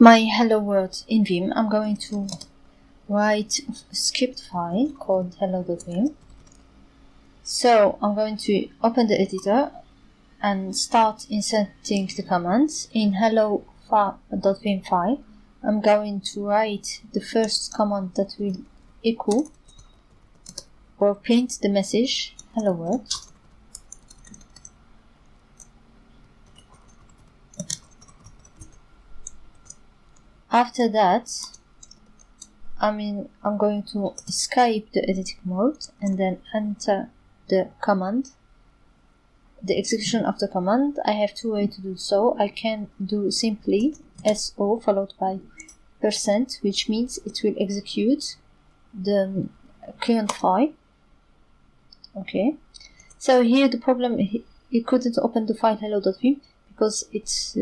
my hello world in Vim. I'm going to write a script file called hello.vim. So I'm going to open the editor and start inserting the commands in hello.vim file. I'm going to write the first command that will echo or print the message hello world. After that, I'm going to escape the editing mode and then enter the command, the execution of the command. I have two ways to do so. I can do simply SO followed by %, which means it will execute the current file. Okay, so here the problem, it couldn't open the file hello.vim because it's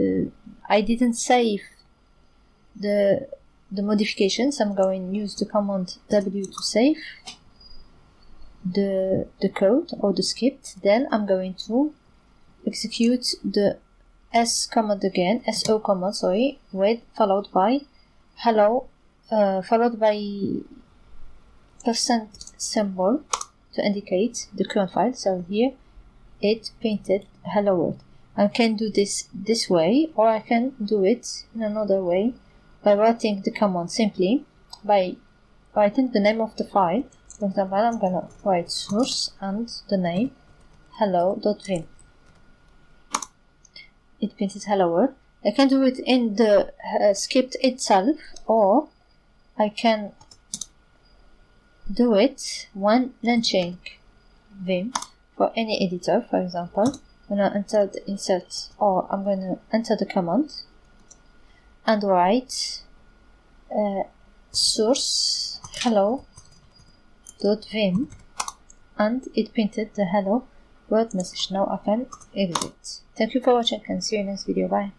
I didn't save the modifications. I'm going to use the command W to save the code or the script. Then I'm going to execute the S command again, SO command, sorry, with followed by hello, followed by %symbol to indicate the current file. So here it printed hello world. I can do this way, or I can do it in another way by writing the command simply by writing the name of the file. For example, I'm gonna write source and the name hello.vim. It printed hello world. I can do it in the script itself, or I can do it when launching Vim for any editor. For example, when I enter the insert, or I'm going to enter the command and write source hello.vim, and it printed the hello world message. Now I can exit. Thank you for watching and see you in the next video. Bye.